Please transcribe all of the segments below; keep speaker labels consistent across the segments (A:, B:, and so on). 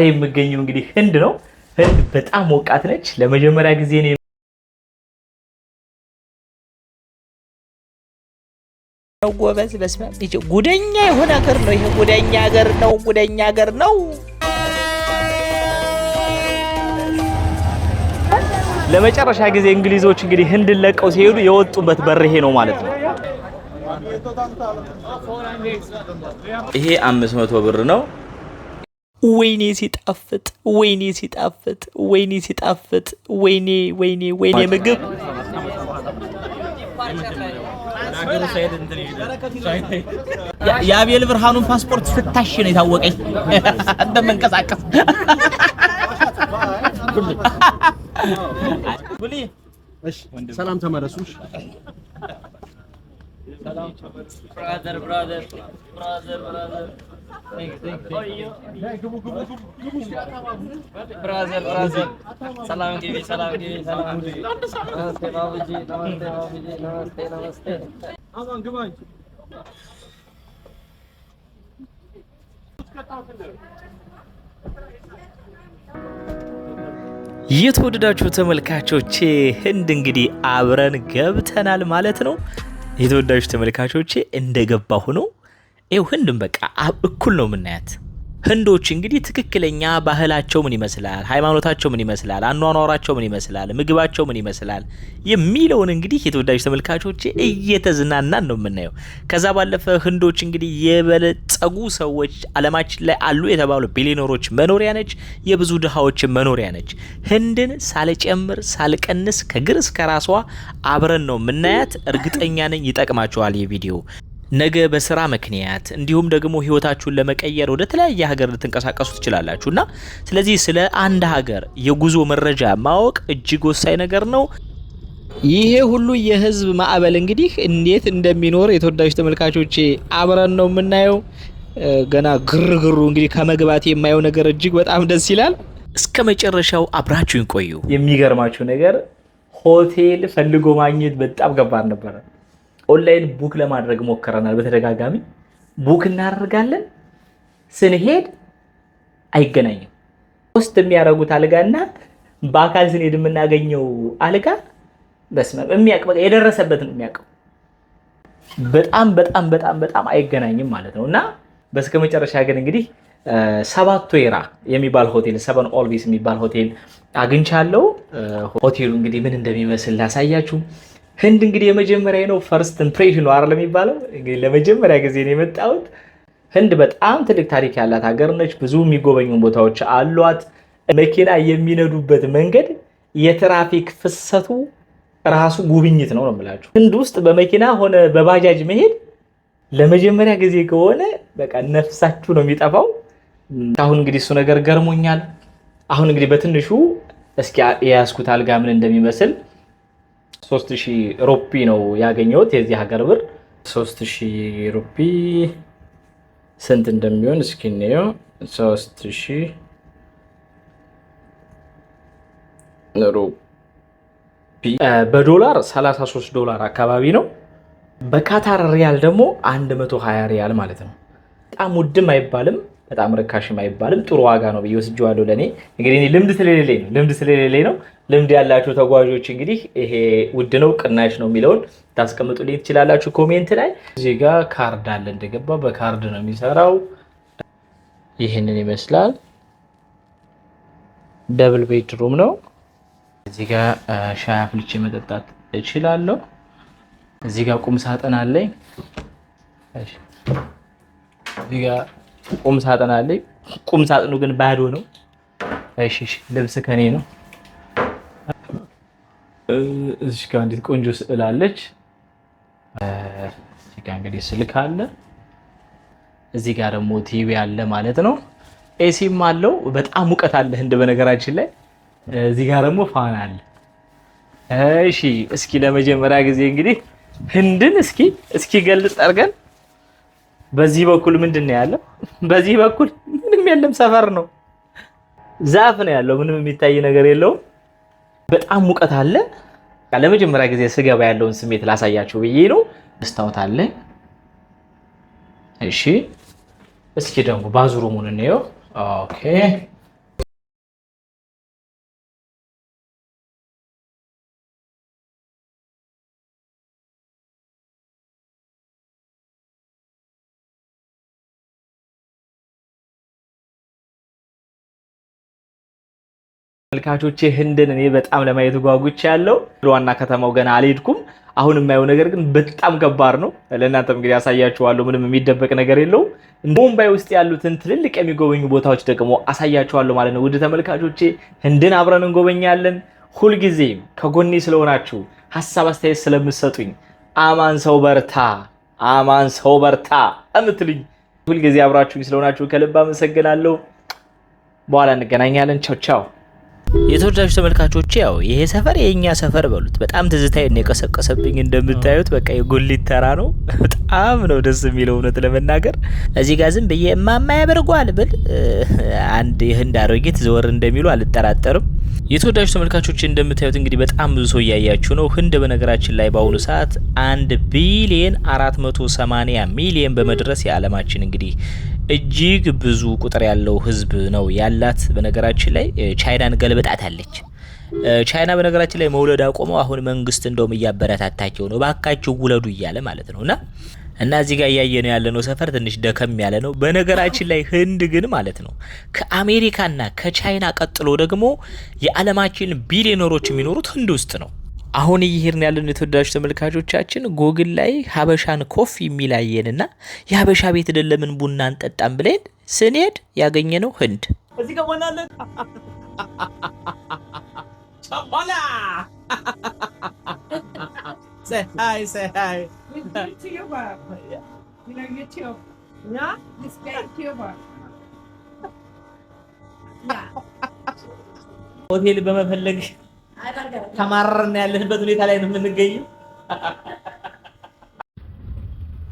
A: የምገኘው እንግዲህ ህንድ ነው። ህንድ በጣም ሞቃት ነች። ለመጀመሪያ ጊዜ ነው ጎበዝ። በስመ አብ ጉደኛ የሆነ ሀገር ነው ይሄ። ጉደኛ ሀገር ነው። ጉደኛ ሀገር ነው። ለመጨረሻ ጊዜ እንግሊዞች እንግዲህ ህንድን ለቀው ሲሄዱ የወጡበት በር ይሄ ነው ማለት ነው። ይሄ 500 ብር ነው። ወይኔ ሲጣፍጥ፣ ወይኔ ሲጣፍጥ፣ ወይኔ ሲጣፍጥ፣ ወይኔ ወይኔ ወይኔ ምግብ የአቤል ብርሃኑን ፓስፖርት ፍታሽ ነው የታወቀኝ እንደምንቀሳቀስ። ሰላም ተመለሱሽ። ብራዘር ሰላም ግቢ። ነመስቴ ባቡጂ፣ ነመስቴ። አማን ግባኝ። የተወደዳችሁ ተመልካቾቼ ህንድ እንግዲህ አብረን ገብተናል ማለት ነው። የተወደዳችሁ ተመልካቾቼ እንደገባሁ ነው። ይኸው ህንድም በቃ እኩል ነው የምናያት። ህንዶች እንግዲህ ትክክለኛ ባህላቸው ምን ይመስላል፣ ሃይማኖታቸው ምን ይመስላል፣ አኗኗራቸው ምን ይመስላል፣ ምግባቸው ምን ይመስላል የሚለውን እንግዲህ የተወዳጅ ተመልካቾቼ እየተዝናናን ነው የምናየው። ከዛ ባለፈ ህንዶች እንግዲህ የበለጸጉ ሰዎች ዓለማችን ላይ አሉ የተባሉ ቢሊዮነሮች መኖሪያ ነች፣ የብዙ ድሃዎች መኖሪያ ነች። ህንድን ሳልጨምር ሳልቀንስ ከግር እስከ ራሷ አብረን ነው የምናያት። እርግጠኛ ነኝ ይጠቅማችኋል ይህ ቪዲዮ። ነገ በስራ ምክንያት እንዲሁም ደግሞ ህይወታችሁን ለመቀየር ወደ ተለያየ ሀገር ልትንቀሳቀሱ ትችላላችሁና ስለዚህ ስለ አንድ ሀገር የጉዞ መረጃ ማወቅ እጅግ ወሳኝ ነገር ነው። ይሄ ሁሉ የህዝብ ማዕበል እንግዲህ እንዴት እንደሚኖር የተወዳጅ ተመልካቾቼ አብረን ነው የምናየው። ገና ግርግሩ እንግዲህ ከመግባት የማየው ነገር እጅግ በጣም ደስ ይላል። እስከ መጨረሻው አብራችሁን ቆዩ። የሚገርማችሁ ነገር ሆቴል ፈልጎ ማግኘት በጣም ከባድ ነበር። ኦንላይን ቡክ ለማድረግ ሞከረናል። በተደጋጋሚ ቡክ እናደርጋለን፣ ስንሄድ አይገናኝም። ፖስት የሚያደርጉት አልጋና በአካል ስንሄድ የምናገኘው አልጋ በስመ የሚያውቅ የደረሰበት ነው የሚያውቀው። በጣም በጣም በጣም በጣም አይገናኝም ማለት ነው። እና በስከ መጨረሻ ግን እንግዲህ ሰባት ወይራ የሚባል ሆቴል፣ ሰቨን ኦልቪስ የሚባል ሆቴል አግኝቻለሁ። ሆቴሉ እንግዲህ ምን እንደሚመስል ላሳያችሁ። ህንድ እንግዲህ የመጀመሪያ ነው፣ ፈርስት ኢምፕሬሽን ነው አይደል የሚባለው። እንግዲህ ለመጀመሪያ ጊዜ ነው የመጣሁት። ህንድ በጣም ትልቅ ታሪክ ያላት ሀገር ነች። ብዙ የሚጎበኙ ቦታዎች አሏት። መኪና የሚነዱበት መንገድ የትራፊክ ፍሰቱ ራሱ ጉብኝት ነው የምላችሁ። ህንድ ውስጥ በመኪና ሆነ በባጃጅ መሄድ ለመጀመሪያ ጊዜ ከሆነ በቃ ነፍሳችሁ ነው የሚጠፋው። አሁን እንግዲህ እሱ ነገር ገርሞኛል። አሁን እንግዲህ በትንሹ እስኪ የያዝኩት አልጋ ምን እንደሚመስል 3000 ሩፒ ነው ያገኘሁት የዚህ ሀገር ብር። 3000 ሩፒ ስንት እንደሚሆን እስኪ እንየው። 3000 ሩፒ በዶላር $33 አካባቢ ነው። በካታር ሪያል ደግሞ 120 ሪያል ማለት ነው። በጣም ውድም አይባልም፣ በጣም ርካሽም አይባልም። ጥሩ ዋጋ ነው ብዬ ወስጄዋለሁ። ለኔ እንግዲህ ልምድ ስለሌለኝ ነው። ልምድ ያላችሁ ተጓዦች እንግዲህ ይሄ ውድ ነው ቅናሽ ነው የሚለውን ታስቀምጡልኝ ትችላላችሁ ኮሜንት ላይ። እዚህ ጋር ካርድ አለ እንደገባ በካርድ ነው የሚሰራው። ይሄንን ይመስላል። ደብል ቤድሩም ነው። እዚህ ጋር ሻይ አፍልቼ መጠጣት እችላለሁ። እዚህ ጋር ቁም ሳጥን አለኝ። እዚህ ጋር ቁም ሳጥን አለኝ። ቁም ሳጥኑ ግን ባዶ ነው። እሺ ልብስ ከኔ ነው። እዚህ ጋር እንዴት ቆንጆ ስዕል አለች። እዚህ ጋር እንግዲህ ስልክ አለ። እዚህ ጋር ደግሞ ቲቪ አለ ማለት ነው። ኤሲም አለው። በጣም ሙቀት አለ ህንድ በነገራችን ላይ። እዚህ ጋር ደግሞ ፋን አለ። እሺ እስኪ ለመጀመሪያ ጊዜ እንግዲህ ህንድን እስኪ ገልጽ አድርገን። በዚህ በኩል ምንድነው ያለው? በዚህ በኩል ምንም የለም፣ ሰፈር ነው። ዛፍ ነው ያለው፣ ምንም የሚታይ ነገር የለውም። በጣም ሙቀት አለ። ለመጀመሪያ ጊዜ ስገባ ያለውን ስሜት ላሳያችሁ ብዬ ነው። መስታወት አለ። እሺ እስኪ ደግሞ ባዙሩሙን እንየው። ኦኬ ተመልካቾቼ ህንድን እኔ በጣም ለማየት ጓጉቻለሁ። ዋና ከተማው ገና አልሄድኩም። አሁን የማየው ነገር ግን በጣም ከባድ ነው። ለእናንተም እንግዲህ አሳያችኋለሁ። ምንም የሚደበቅ ነገር የለውም። ሙምባይ ውስጥ ያሉትን ትልልቅ የሚጎበኙ ቦታዎች ደግሞ አሳያችኋለሁ ማለት ነው። ውድ ተመልካቾቼ ህንድን አብረን እንጎበኛለን። ሁልጊዜም ከጎኔ ስለሆናችሁ ሀሳብ አስተያየት ስለምትሰጡኝ አማን ሰው በርታ እምትሉኝ ሁልጊዜ አብራችሁኝ ስለሆናችሁ ከልብ አመሰግናለሁ። በኋላ እንገናኛለን። ቻው ቻው። የተወዳጁ ተመልካቾቼ ያው ይሄ ሰፈር የኛ ሰፈር በሉት። በጣም ትዝታዬን የቀሰቀሰብኝ እንደምታዩት በቃ የጉሊት ተራ ነው። በጣም ነው ደስ የሚለው እውነት ለመናገር። እዚህ ጋር ዝም ብዬ እማማ ያበርጓል ብል አንድ የህንድ አሮጊት ዘወር እንደሚሉ አልጠራጠርም። የተወዳጁ ተመልካቾች እንደምታዩት እንግዲህ በጣም ብዙ ሰው እያያችሁ ነው። ህንድ በነገራችን ላይ በአሁኑ ሰዓት 1 ቢሊየን 480 ሚሊየን በመድረስ የዓለማችን እንግዲህ እጅግ ብዙ ቁጥር ያለው ህዝብ ነው ያላት። በነገራችን ላይ ቻይናን ገልብጣታለች። ቻይና በነገራችን ላይ መውለድ አቆመው አሁን መንግስት እንደውም እያበረታታቸው ነው፣ ባካችሁ ውለዱ እያለ ማለት ነውና እና እዚህ ጋር እያየነው ያለነው ሰፈር ትንሽ ደከም ያለ ነው። በነገራችን ላይ ህንድ ግን ማለት ነው ከአሜሪካና ከቻይና ቀጥሎ ደግሞ የዓለማችን ቢሊዮነሮች የሚኖሩት ህንድ ውስጥ ነው። አሁን እየሄድን ያለን የተወዳጁ ተመልካቾቻችን ጎግል ላይ ሀበሻን ኮፊ የሚላየንና የሀበሻ ቤት ለምን ቡና እንጠጣም ብለን ስንሄድ ያገኘነው ህንድ። እዚህ ጋር ወናለን ቻፓላ say hi YouTuber YouTube yeah this guy YouTuber ሆቴል በመፈለግ ተማረርን ያለንበት ሁኔታ ላይ ነው የምንገኘው።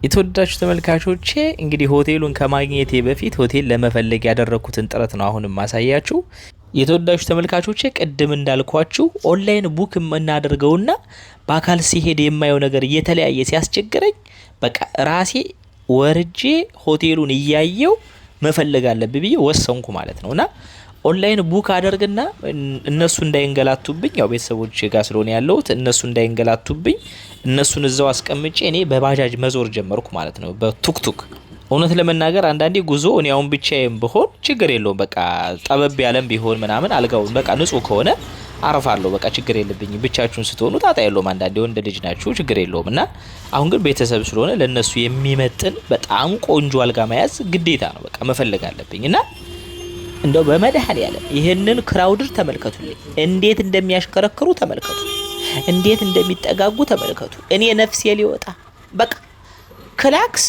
A: የተወዳጁ ተመልካቾቼ እንግዲህ ሆቴሉን ከማግኘቴ በፊት ሆቴል ለመፈለግ ያደረኩትን ጥረት ነው አሁንም ማሳያችሁ። የተወዳጁ ተመልካቾቼ ቅድም እንዳልኳችሁ ኦንላይን ቡክ የምናደርገውና በአካል ሲሄድ የማየው ነገር እየተለያየ ሲያስቸግረኝ በቃ ራሴ ወርጄ ሆቴሉን እያየው መፈለግ አለብኝ ብዬ ወሰንኩ ማለት ነውና ኦንላይን ቡክ አደርግና እነሱ እንዳይንገላቱብኝ ያው ቤተሰቦች ጋር ስለሆነ ያለሁት እነሱ እንዳይንገላቱብኝ እነሱን እዛው አስቀምጬ እኔ በባጃጅ መዞር ጀመርኩ ማለት ነው፣ በቱክቱክ። እውነት ለመናገር አንዳንዴ ጉዞ እኔ አሁን ብቻዬም ብሆን ችግር የለውም፣ በቃ ጠበብ ያለም ቢሆን ምናምን አልጋውን በቃ ንጹህ ከሆነ አረፋለሁ፣ በቃ ችግር የለብኝም። ብቻችሁን ስትሆኑ ጣጣ የለውም፣ አንዳንዴ ወንድ ልጅ ናችሁ ችግር የለውም። እና አሁን ግን ቤተሰብ ስለሆነ ለነሱ የሚመጥን በጣም ቆንጆ አልጋ መያዝ ግዴታ ነው፣ በቃ መፈለግ አለብኝ። እና እንደው በመድኃኔዓለም ይሄንን ክራውድር ተመልከቱልኝ፣ እንዴት እንደሚያሽከረክሩ ተመልከቱ፣ እንዴት እንደሚጠጋጉ ተመልከቱ። እኔ ነፍሴ ሊወጣ በቃ ክላክስ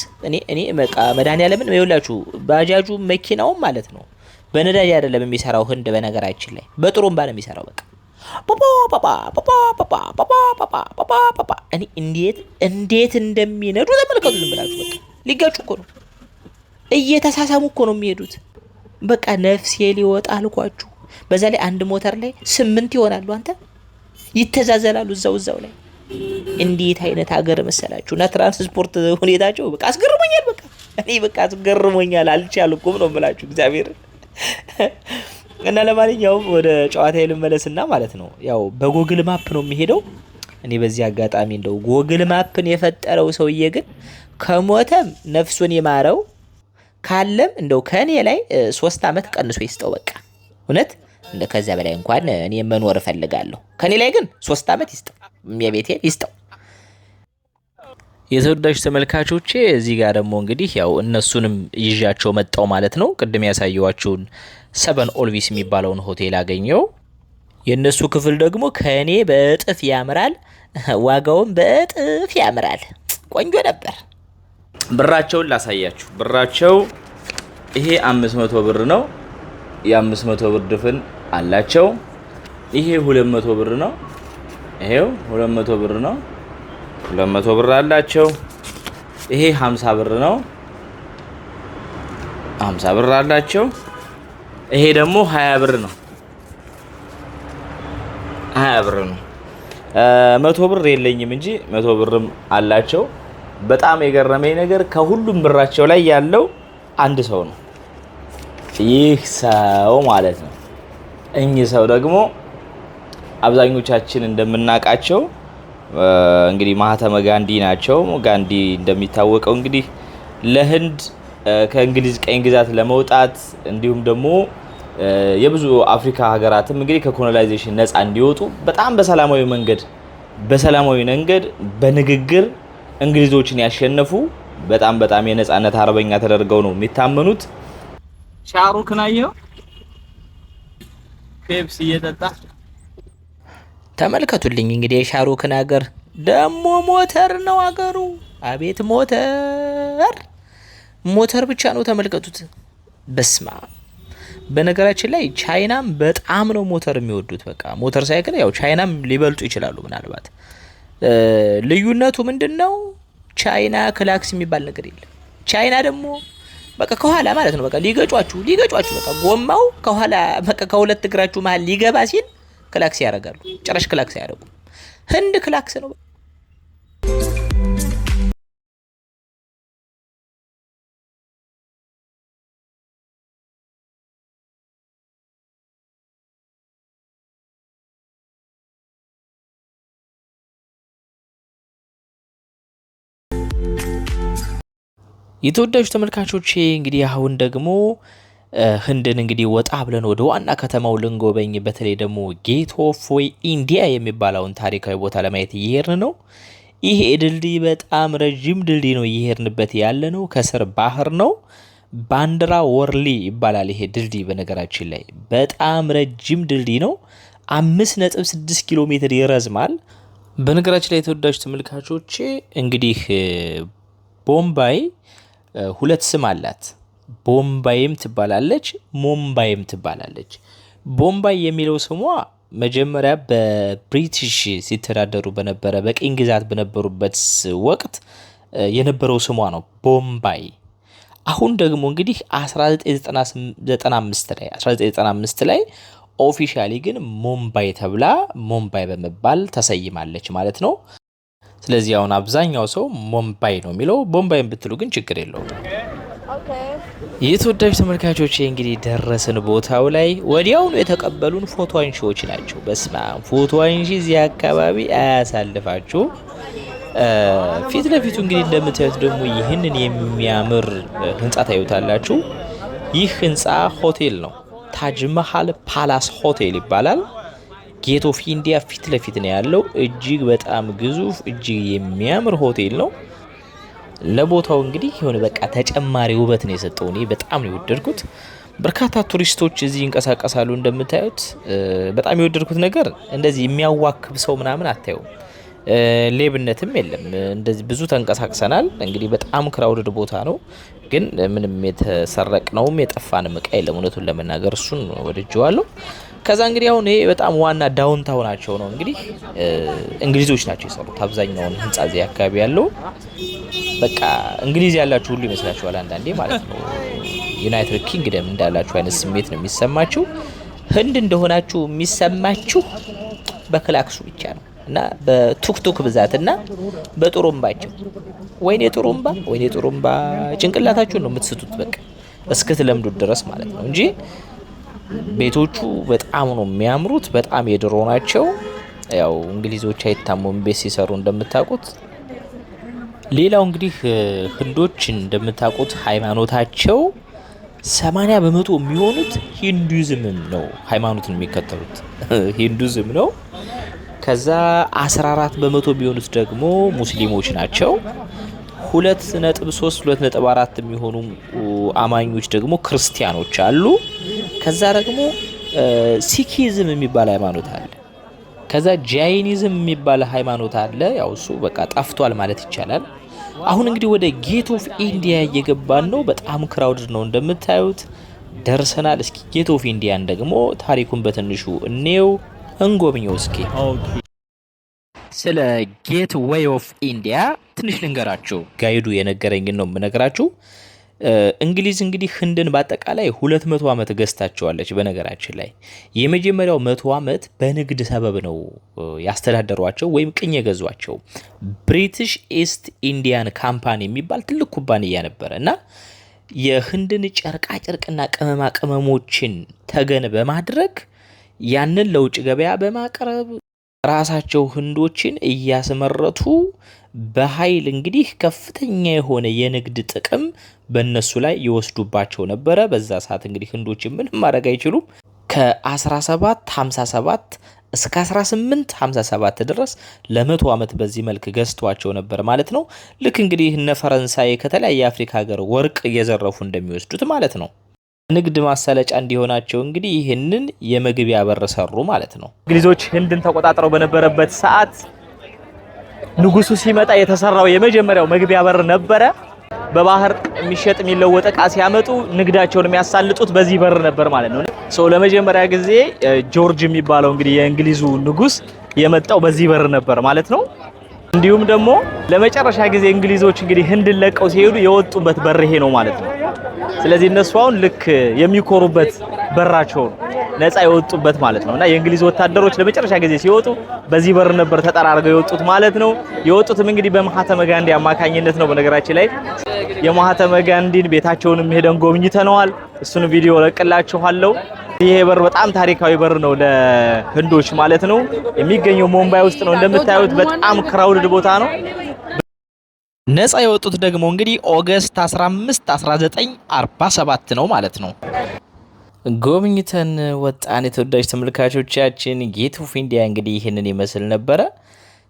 A: እኔ በቃ መድኃኔዓለምን ይኸውላችሁ፣ ባጃጁ መኪናውም ማለት ነው በነዳጅ አይደለም የሚሰራው ህንድ በነገራችን ላይ በጥሩምባ ነው የሚሰራው። በቃ ፓፓ እኔ እንዴት እንደሚነዱ ተመልከቱ። ዝም ብላችሁ በቃ ሊጋጩ እኮ ነው፣ እየተሳሳሙ እኮ ነው የሚሄዱት። በቃ ነፍሴ ሊወጣ አልኳችሁ። በዛ ላይ አንድ ሞተር ላይ 8 ይሆናሉ፣ አንተ ይተዛዘላሉ እዛው ላይ። እንዴት አይነት ሀገር መሰላችሁ! እና ትራንስፖርት ሁኔታቸው በቃ አስገርሞኛል። በቃ እኔ በቃ አስገርሞኛል፣ አልቻልኩም ነው የምላችሁ እግዚአብሔር። እና ለማንኛውም ወደ ጨዋታ ልመለስና ማለት ነው ያው በጎግል ማፕ ነው የሚሄደው። እኔ በዚህ አጋጣሚ እንደው ጎግል ማፕን የፈጠረው ሰውዬ ግን ከሞተም ነፍሱን ይማረው ካለም እንደው ከኔ ላይ 3 አመት ቀንሶ ይስጠው። በቃ እውነት እንደ ከዛ በላይ እንኳን እኔ መኖር እፈልጋለሁ። ከኔ ላይ ግን 3 አመት ይስጠው፣ የቤቴን ይስጠው። የተወዳጁ ተመልካቾቼ እዚህ ጋር ደግሞ እንግዲህ ያው እነሱንም ይዣቸው መጣው ማለት ነው። ቅድም ያሳየዋችሁን 7 ኦልቪስ የሚባለውን ሆቴል አገኘው። የነሱ ክፍል ደግሞ ከኔ በእጥፍ ያምራል፣ ዋጋውም በእጥፍ ያምራል። ቆንጆ ነበር። ብራቸውን ላሳያችሁ። ብራቸው ይሄ 500 ብር ነው። የ500 ብር ድፍን አላቸው። ይሄ 200 ብር ነው። ይሄው 200 ብር ነው። 200 ብር አላቸው። ይሄ 50 ብር ነው። 50 ብር አላቸው። ይሄ ደግሞ 20 ብር ነው። 20 ብር ነው። 100 ብር የለኝም እንጂ 100 ብርም አላቸው። በጣም የገረመኝ ነገር ከሁሉም ብራቸው ላይ ያለው አንድ ሰው ነው። ይህ ሰው ማለት ነው። እኚህ ሰው ደግሞ አብዛኞቻችን እንደምናውቃቸው እንግዲህ ማህተመ ጋንዲ ናቸው። ጋንዲ እንደሚታወቀው እንግዲህ ለህንድ ከእንግሊዝ ቀኝ ግዛት ለመውጣት እንዲሁም ደግሞ የብዙ አፍሪካ ሀገራትም እንግዲህ ከኮሎናይዜሽን ነፃ እንዲወጡ በጣም በሰላማዊ መንገድ በንግግር እንግሊዞችን ያሸነፉ በጣም የነፃነት አርበኛ ተደርገው ነው የሚታመኑት።
B: ሻሩክን አየው ፔፕሲ እየጠጣ
A: ተመልከቱልኝ። እንግዲህ የሻሩክን ሀገር ደሞ ሞተር ነው ሀገሩ። አቤት ሞተር ብቻ ነው ተመልከቱት። በስማ በነገራችን ላይ ቻይናም በጣም ነው ሞተር የሚወዱት። በቃ ሞተር ሳይክል ያው ቻይናም ሊበልጡ ይችላሉ ምናልባት። ልዩነቱ ምንድነው? ቻይና ክላክስ የሚባል ነገር የለም። ቻይና ደግሞ በቃ ከኋላ ማለት ነው በቃ ሊገጯችሁ በቃ ጎማው ከኋላ በቃ ከሁለት እግራችሁ መሃል ሊገባ ሲል ክላክስ ያደርጋሉ። ጭራሽ ክላክስ ያደርጉ። ህንድ ክላክስ ነው። የተወዳጁ ተመልካቾቼ እንግዲህ አሁን ደግሞ ህንድን እንግዲህ ወጣ ብለን ወደ ዋና ከተማው ልንጎበኝ በተለይ ደግሞ ጌት ኦፍ ኢንዲያ የሚባለውን ታሪካዊ ቦታ ለማየት እየሄድን ነው። ይሄ ድልድይ በጣም ረጅም ድልድይ ነው እየሄድንበት ያለ ነው። ከስር ባህር ነው። ባንዲራ ወርሊ ይባላል ይሄ ድልድይ። በነገራችን ላይ በጣም ረጅም ድልድይ ነው። 5.6 ኪሎ ሜትር ይረዝማል። በነገራችን ላይ የተወዳጁ ተመልካቾቼ እንግዲህ ቦምባይ ሁለት ስም አላት። ቦምባይም ትባላለች፣ ሞምባይም ትባላለች። ቦምባይ የሚለው ስሟ መጀመሪያ በብሪቲሽ ሲተዳደሩ በነበረ በቅኝ ግዛት በነበሩበት ወቅት የነበረው ስሟ ነው ቦምባይ። አሁን ደግሞ እንግዲህ 1995 ላይ ኦፊሻሊ ግን ሞምባይ ተብላ ሞምባይ በመባል ተሰይማለች ማለት ነው። ስለዚህ አሁን አብዛኛው ሰው ሞምባይ ነው የሚለው። ቦምባይን ብትሉ ግን ችግር የለውም። የተወዳጁ ተመልካቾች እንግዲህ ደረስን ቦታው ላይ። ወዲያውኑ የተቀበሉን ፎቶ አንሺዎች ናቸው። በስመ አብ ፎቶ አንሺ እዚህ አካባቢ አያሳልፋችሁ። ፊት ለፊቱ እንግዲህ እንደምታዩት ደግሞ ይህንን የሚያምር ህንጻ ታዩታላችሁ። ይህ ህንጻ ሆቴል ነው። ታጅ መሃል ፓላስ ሆቴል ይባላል። ጌት ኦፍ ኢንዲያ ፊት ለፊት ነው ያለው። እጅግ በጣም ግዙፍ እጅግ የሚያምር ሆቴል ነው። ለቦታው እንግዲህ የሆነ በቃ ተጨማሪ ውበት ነው የሰጠው። እኔ በጣም ነው የወደድኩት። በርካታ ቱሪስቶች እዚህ ይንቀሳቀሳሉ እንደምታዩት። በጣም የወደድኩት ነገር እንደዚህ የሚያዋክብ ሰው ምናምን አታዩም። ሌብነትም የለም። እንደዚህ ብዙ ተንቀሳቅሰናል። እንግዲህ በጣም ክራውድድ ቦታ ነው፣ ግን ምንም የተሰረቅነውም የጠፋንም እቃ የለም። እውነቱን ለመናገር እሱን ወድጄዋለሁ። ከዛ እንግዲህ አሁን ይሄ በጣም ዋና ዳውንታውናቸው ነው። እንግዲህ እንግሊዞች ናቸው የሰሩት አብዛኛውን ህንጻ እዚህ አካባቢ ያለው። በቃ እንግሊዝ ያላችሁ ሁሉ ይመስላችኋል አንዳንዴ ማለት ነው። ዩናይትድ ኪንግደም እንዳላችሁ አይነት ስሜት ነው የሚሰማችሁ። ህንድ እንደሆናችሁ የሚሰማችሁ በክላክሱ ብቻ ነው እና በቱክቱክ ብዛትና በጥሩምባቸው። ወይኔ ጥሩምባ ጭንቅላታችሁን ነው የምትስቱት በቃ እስክትለምዱት ድረስ ማለት ነው እንጂ ቤቶቹ በጣም ነው የሚያምሩት። በጣም የድሮ ናቸው። ያው እንግሊዞች አይታሙም ቤት ሲሰሩ እንደምታውቁት። ሌላው እንግዲህ ህንዶች እንደምታውቁት ሃይማኖታቸው 80% የሚሆኑት ሂንዱይዝምን ነው ሃይማኖትን የሚከተሉት ሂንዱይዝም ነው። ከዛ 14% የሚሆኑት ደግሞ ሙስሊሞች ናቸው። 2.3 2.4 የሚሆኑ አማኞች ደግሞ ክርስቲያኖች አሉ። ከዛ ደግሞ ሲኪዝም የሚባል ሃይማኖት አለ። ከዛ ጃይኒዝም የሚባል ሃይማኖት አለ። ያው እሱ በቃ ጠፍቷል ማለት ይቻላል። አሁን እንግዲህ ወደ ጌት ኦፍ ኢንዲያ እየገባን ነው። በጣም ክራውድድ ነው እንደምታዩት። ደርሰናል። እስኪ ጌት ኦፍ ኢንዲያን ደግሞ ታሪኩን በትንሹ እኔው እንጎብኘው እስኪ። ስለ ጌት ዌይ ኦፍ ኢንዲያ ትንሽ ልንገራችሁ። ጋይዱ የነገረኝን ነው የምነግራችሁ። እንግሊዝ እንግዲህ ህንድን በአጠቃላይ 200 ዓመት ገዝታቸዋለች። በነገራችን ላይ የመጀመሪያው 100 ዓመት በንግድ ሰበብ ነው ያስተዳደሯቸው ወይም ቅኝ የገዟቸው። ብሪቲሽ ኢስት ኢንዲያን ካምፓኒ የሚባል ትልቅ ኩባንያ ነበረ እና የህንድን ጨርቃ ጨርቅና ቅመማ ቅመሞችን ተገን በማድረግ ያንን ለውጭ ገበያ በማቅረብ ራሳቸው ህንዶችን እያስመረቱ በኃይል እንግዲህ ከፍተኛ የሆነ የንግድ ጥቅም በእነሱ ላይ ይወስዱባቸው ነበረ። በዛ ሰዓት እንግዲህ ህንዶች ምንም ማድረግ አይችሉም። ከ1757 እስከ 1857 ድረስ ለ100 ዓመት በዚህ መልክ ገዝቷቸው ነበር ማለት ነው። ልክ እንግዲህ እነ ፈረንሳይ ከተለያየ የአፍሪካ ሀገር ወርቅ እየዘረፉ እንደሚወስዱት ማለት ነው። ንግድ ማሳለጫ እንዲሆናቸው እንግዲህ ይህንን የመግቢያ በር ሰሩ ማለት ነው። እንግሊዞች ህንድን ተቆጣጥረው በነበረበት ሰዓት ንጉሱ ሲመጣ የተሰራው የመጀመሪያው መግቢያ በር ነበረ። በባህር የሚሸጥ የሚለወጥ ዕቃ ሲያመጡ ንግዳቸውን የሚያሳልጡት በዚህ በር ነበር ማለት ነው። ለመጀመሪያ ጊዜ ጆርጅ የሚባለው እንግዲህ የእንግሊዙ ንጉስ የመጣው በዚህ በር ነበር ማለት ነው። እንዲሁም ደግሞ ለመጨረሻ ጊዜ እንግሊዞች እንግዲህ ህንድን ለቀው ሲሄዱ የወጡበት በር ይሄ ነው ማለት ነው። ስለዚህ እነሱ አሁን ልክ የሚኮሩበት በራቸው ነፃ የወጡበት ማለት ነውና የእንግሊዝ ወታደሮች ለመጨረሻ ጊዜ ሲወጡ በዚህ በር ነበር ተጠራርገው የወጡት ማለት ነው። የወጡትም እንግዲህ በማህተመ ጋንዲ አማካኝነት ነው። በነገራችን ላይ የማህተመ ጋንዲን ቤታቸውንም ሄደን ጎብኝተነዋል። እሱን ቪዲዮ ለቅላችኋለሁ። ይሄ በር በጣም ታሪካዊ በር ነው ለህንዶች ማለት ነው። የሚገኘው ሙምባይ ውስጥ ነው። እንደምታዩት በጣም ክራውድድ ቦታ ነው። ነፃ የወጡት ደግሞ እንግዲህ ኦገስት 15 1947 ነው ማለት ነው። ጎብኝተን ወጣን። የተወዳጅ ተመልካቾቻችን ጌት ኦፍ ኢንዲያ እንግዲህ ይህንን ይመስል ነበረ።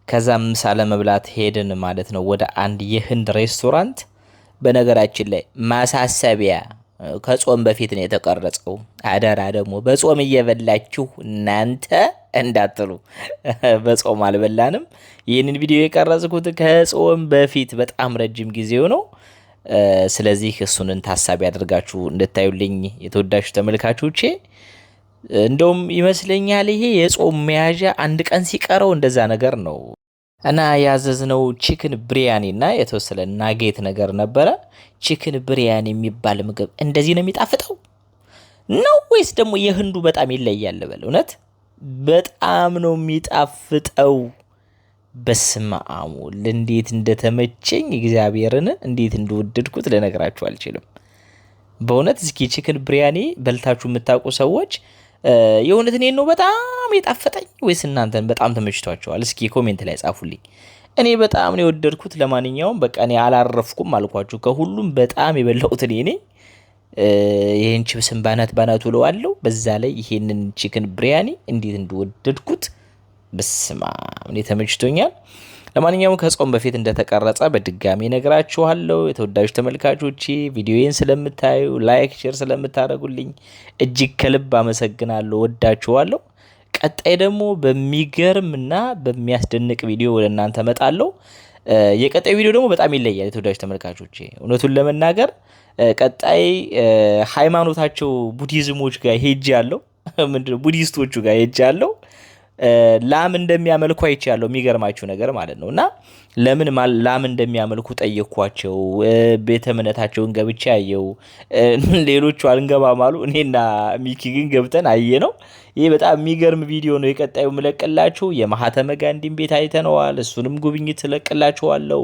A: ከዛም ምሳ ለመብላት ሄድን ማለት ነው ወደ አንድ የህንድ ሬስቶራንት። በነገራችን ላይ ማሳሰቢያ ከጾም በፊት ነው የተቀረጸው። አደራ ደግሞ በጾም እየበላችሁ እናንተ እንዳትሉ፣ በጾም አልበላንም። ይህንን ቪዲዮ የቀረጽኩት ከጾም በፊት በጣም ረጅም ጊዜው ነው። ስለዚህ እሱንን ታሳቢ አድርጋችሁ እንድታዩልኝ የተወዳጁ ተመልካቾቼ። እንደውም ይመስለኛል ይሄ የጾም መያዣ አንድ ቀን ሲቀረው እንደዛ ነገር ነው እና ያዘዝነው ቺክን ብሪያኒ እና የተወሰለ ናጌት ነገር ነበረ። ቺክን ብሪያኒ የሚባል ምግብ እንደዚህ ነው የሚጣፍጠው ነው ወይስ ደግሞ የህንዱ በጣም ይለያል? በል እውነት በጣም ነው የሚጣፍጠው። በስመ አብ እንዴት እንደተመቸኝ እግዚአብሔርን እንዴት እንደወደድኩት ልነግራችሁ አልችልም። በእውነት እስኪ ቺክን ብሪያኒ በልታችሁ የምታውቁ ሰዎች የእውነት እኔን ነው በጣም የጣፈጠኝ ወይስ እናንተን በጣም ተመችቷቸዋል? እስኪ ኮሜንት ላይ ጻፉልኝ። እኔ በጣም ነው የወደድኩት። ለማንኛውም በቃ እኔ አላረፍኩም አልኳችሁ። ከሁሉም በጣም የበላሁት እኔ ነኝ። ይህን ችብስን ባናት ውለዋለሁ። በዛ ላይ ይሄንን ቺክን ብሪያኒ እንዴት እንደወደድኩት በስማ እኔ ተመችቶኛል። ለማንኛውም ከጾም በፊት እንደተቀረጸ በድጋሚ ነግራችኋለሁ። የተወዳጁ ተመልካቾቼ ቪዲዮዬን ስለምታዩ ላይክ፣ ሼር ስለምታደርጉልኝ እጅግ ከልብ አመሰግናለሁ። ወዳችኋለሁ። ቀጣይ ደግሞ በሚገርምና በሚያስደንቅ ቪዲዮ ወደ እናንተ መጣለሁ። የቀጣይ ቪዲዮ ደግሞ በጣም ይለያል። የተወዳጁ ተመልካቾቼ እውነቱን ለመናገር ቀጣይ ሃይማኖታቸው ቡዲዝሞች ጋር ሄጃለሁ። ምንድነው ቡዲስቶቹ ጋር ሄጃለሁ። ላም እንደሚያመልኩ አይቻለሁ። የሚገርማችሁ ነገር ማለት ነው። እና ለምን ላም እንደሚያመልኩ ጠየኳቸው። ቤተ እምነታቸውን ገብቼ አየው። ሌሎቹ አልንገባም አሉ። እኔና ሚኪ ግን ገብተን አየ ነው። ይሄ በጣም የሚገርም ቪዲዮ ነው። የቀጣዩ ምለቅላችሁ የማህተመ ጋንዲን ቤት አይተነዋል። እሱንም ጉብኝት ለቅላችኋለሁ።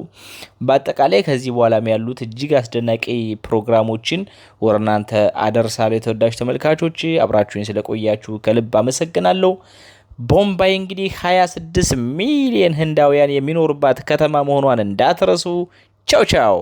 A: በአጠቃላይ ከዚህ በኋላም ያሉት እጅግ አስደናቂ ፕሮግራሞችን ወደ እናንተ አደርሳለሁ። የተወዳጅ ተመልካቾች አብራችሁኝ ስለቆያችሁ ከልብ አመሰግናለሁ። ቦምባይ እንግዲህ 26 ሚሊዮን ህንዳውያን የሚኖሩባት ከተማ መሆኗን እንዳትረሱ። ቻው ቻው።